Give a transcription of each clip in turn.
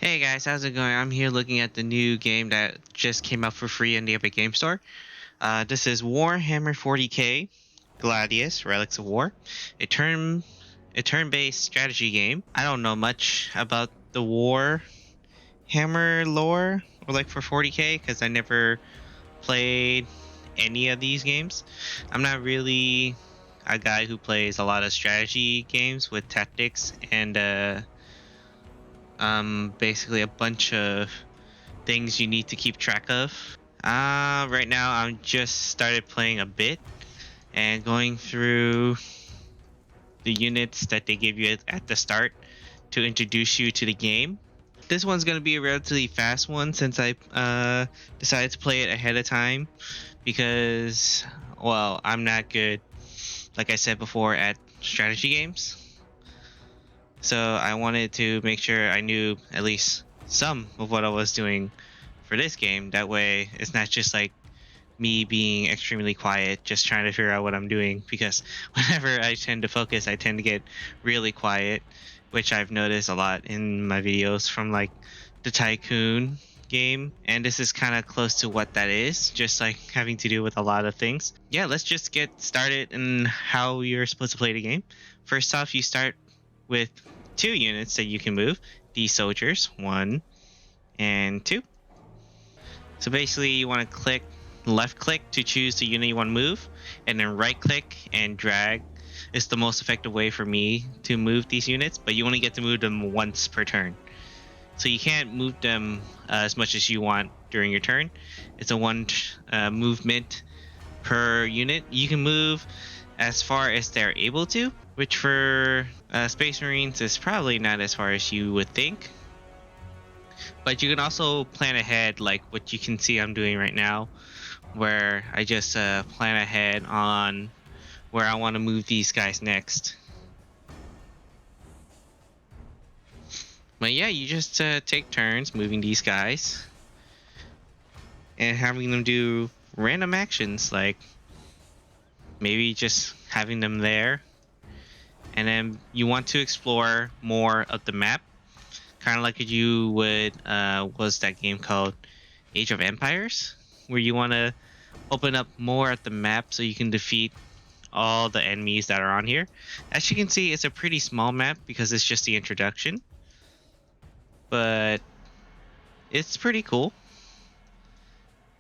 Hey guys, how's it going? I'm here looking at the new game that just came out for free in the Epic Game Store. This is Warhammer 40K, Gladius, Relics of War, a turn a turn-based strategy game. I don't know much about the Warhammer lore or like for 40K because I never played any of these games. I'm not really a guy who plays a lot of strategy games with tactics and basically a bunch of things you need to keep track of. Right now I'm just started playing a bit and going through the units that they give you at the start to introduce you to the game. This one's going to be a relatively fast one since I decided to play it ahead of time because, well, I'm not good, like I said before, at strategy games. So I wanted to make sure I knew at least some of what I was doing for this game. That way, it's not just like me being extremely quiet, just trying to figure out what I'm doing. Because whenever I tend to focus, I tend to get really quiet, which I've noticed a lot in my videos from like the Tycoon game. And this is kind of close to what that is, just like having to do with a lot of things. Yeah, let's just get started in how you're supposed to play the game. First off, you start with two units that you can move. These soldiers, 1 and 2. So basically you want to left click to choose the unit you want to move, and then right click and drag is the most effective way for me to move these units, but you only get to move them once per turn. So you can't move them as much as you want during your turn. It's a one movement per unit. You can move as far as they're able to, which for Space Marines is probably not as far as you would think. But you can also plan ahead, like what you can see I'm doing right now, where I just plan ahead on where I want to move these guys next. But yeah, you just take turns moving these guys and having them do random actions, like maybe just having them there. And then you want to explore more of the map, kind of like you would was that game called Age of Empires, where you want to open up more of the map so you can defeat all the enemies that are on here. As you can see, it's a pretty small map because it's just the introduction, but it's pretty cool.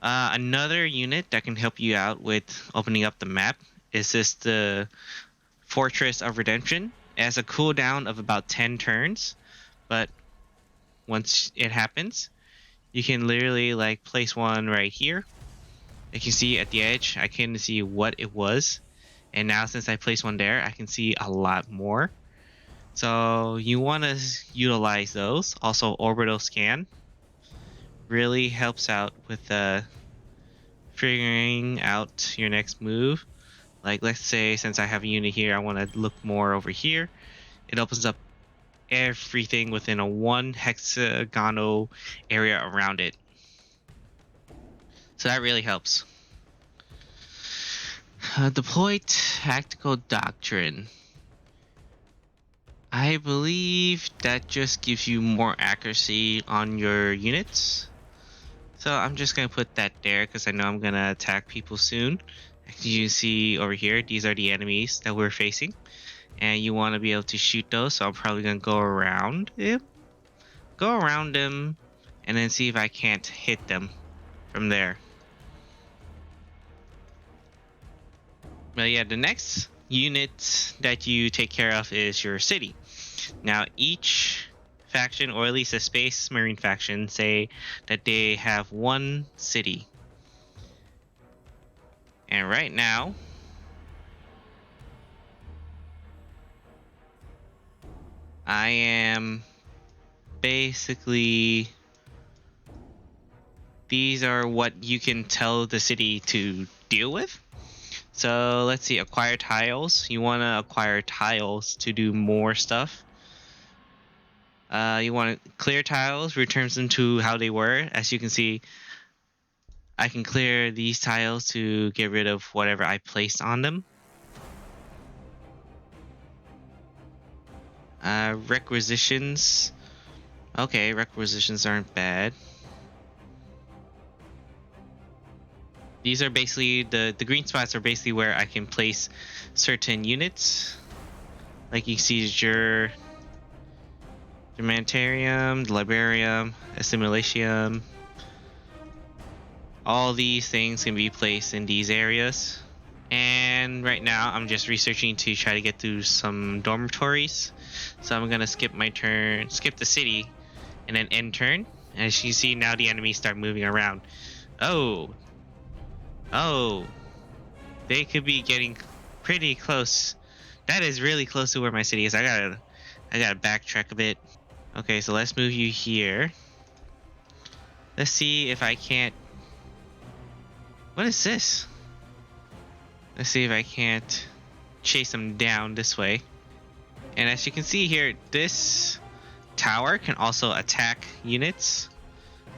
Another unit that can help you out with opening up the map is the Fortress of Redemption. It has a cooldown of about 10 turns, but once it happens, you can literally like place one right here. You can see at the edge, I can see what it was. And now since I placed one there, I can see a lot more. So you want to utilize those. Also, orbital scan really helps out with figuring out your next move. Like let's say since I have a unit here, I want to look more over here. It opens up everything within a one hexagonal area around it. So that really helps. Deploy tactical doctrine. I believe that just gives you more accuracy on your units. So I'm just going to put that there because I know I'm going to attack people soon. As you can see over here, these are the enemies that we're facing. And you want to be able to shoot those, so I'm probably going to go around them. Go around them and then see if I can't hit them from there. But yeah, the next unit that you take care of is your city. Now each faction, or at least a Space Marine faction, say that they have one city. And right now, I am basically, these are what you can tell the city to deal with. So let's see, acquire tiles. You want to acquire tiles to do more stuff. You want to clear tiles, returns them to how they were. As you can see, I can clear these tiles to get rid of whatever I placed on them. Requisitions. Okay, requisitions aren't bad. These are basically the green spots are basically where I can place certain units. Like you see your Humanitarium, the Librarium, Assimilatium. All these things can be placed in these areas. And right now I'm just researching to try to get through some dormitories. So I'm gonna skip my turn, skip the city, and then end turn. As you see now the enemies start moving around. Oh, they could be getting pretty close. That is really close to where my city is. I gotta backtrack a bit. Okay, so let's move you here. Let's see if I can't. What is this? Let's see if I can't chase them down this way. And as you can see here, this tower can also attack units.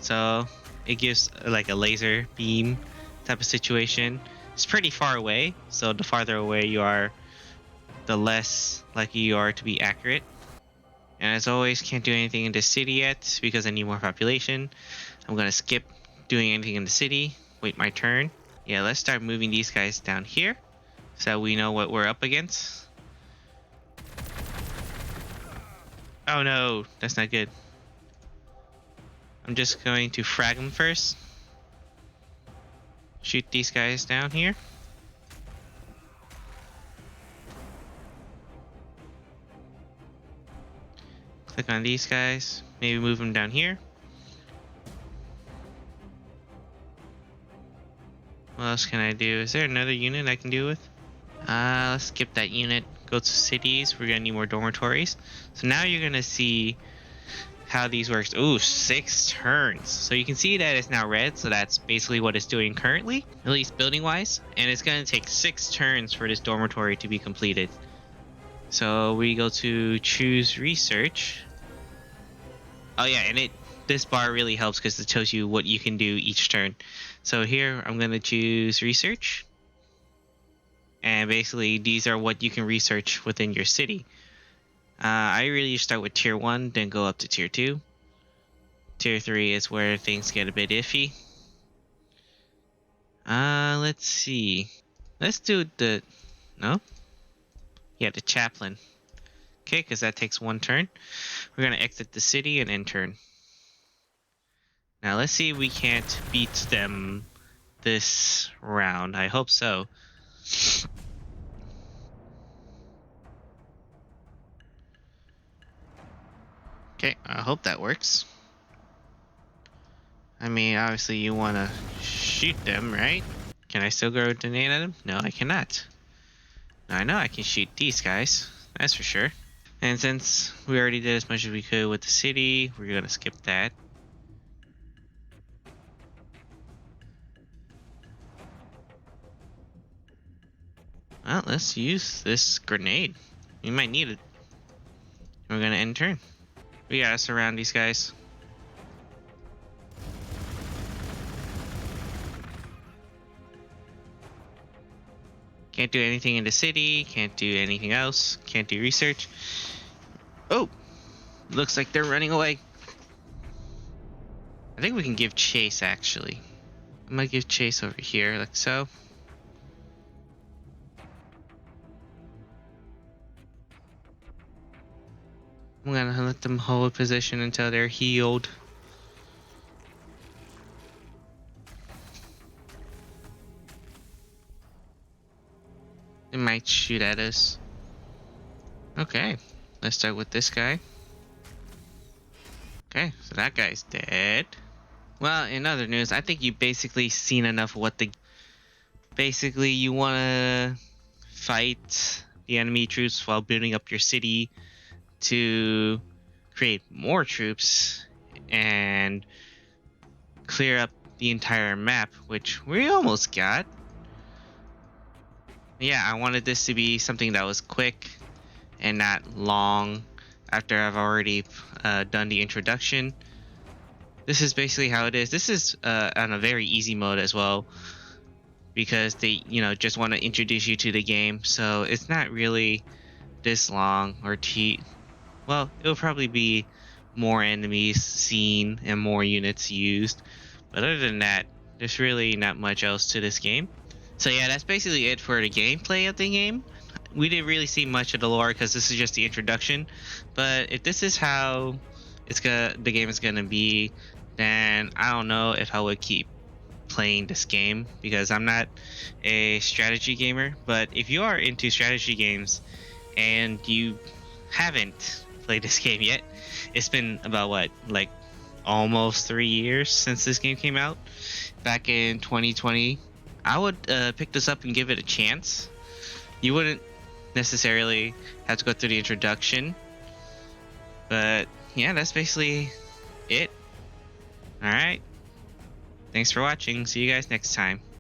So it gives like a laser beam type of situation. It's pretty far away, so the farther away you are, the less likely you are to be accurate. And as always, can't do anything in the city yet because I need more population. I'm gonna skip doing anything in the city. Wait my turn. Yeah, let's start moving these guys down here so we know what we're up against. Oh no, that's not good. I'm just going to frag them first. Shoot these guys down here. Click on these guys. Maybe move them down here. What else can I do? Is there another unit I can do with? Let's skip that unit. Go to cities. We're gonna need more dormitories. So now you're gonna see how these works. Ooh, 6 turns. So you can see that it's now red. So that's basically what it's doing currently, at least building wise. And it's gonna take 6 turns for this dormitory to be completed. So we go to choose research. Oh yeah, and this bar really helps because it tells you what you can do each turn. So here I'm gonna choose research. And basically these are what you can research within your city. I really start with tier 1, then go up to tier 2. Tier 3 is where things get a bit iffy. Let's see. Let's do the... No? Yeah, the chaplain. Okay, because that takes 1 turn. We're going to exit the city and end turn. Now let's see if we can't beat them this round. I hope so. Okay, I hope that works. I mean, obviously you want to shoot them, right? Can I still go grenade at them? No, I cannot. I know I can shoot these guys. That's for sure. And since we already did as much as we could with the city, we're going to skip that. Well, let's use this grenade. We might need it. We're going to end turn. We gotta surround these guys. Can't do anything in the city. Can't do anything else. Can't do research. Oh! Looks like they're running away. I think we can give chase, actually. I'm gonna give chase over here, like so. I'm gonna let them hold position until they're healed. They might shoot at us. Okay, let's start with this guy. Okay, so that guy's dead. Well, in other news, I think you basically seen enough what the... Basically, you wanna fight the enemy troops while building up your city to create more troops and clear up the entire map, which we almost got. Yeah, I wanted this to be something that was quick and not long after I've already done the introduction. This is basically how it is. This is on a very easy mode as well, because they, just want to introduce you to the game. So it's not really this long or well, it'll probably be more enemies seen and more units used. But other than that, there's really not much else to this game. So yeah, that's basically it for the gameplay of the game. We didn't really see much of the lore because this is just the introduction. But if this is how the game is gonna be, then I don't know if I would keep playing this game because I'm not a strategy gamer. But if you are into strategy games and you haven't played this game yet, it's been about what, like almost 3 years since this game came out back in 2020. I would pick this up and give it a chance. You wouldn't necessarily have to go through the introduction, but yeah, that's basically it. All right, thanks for watching. See you guys next time.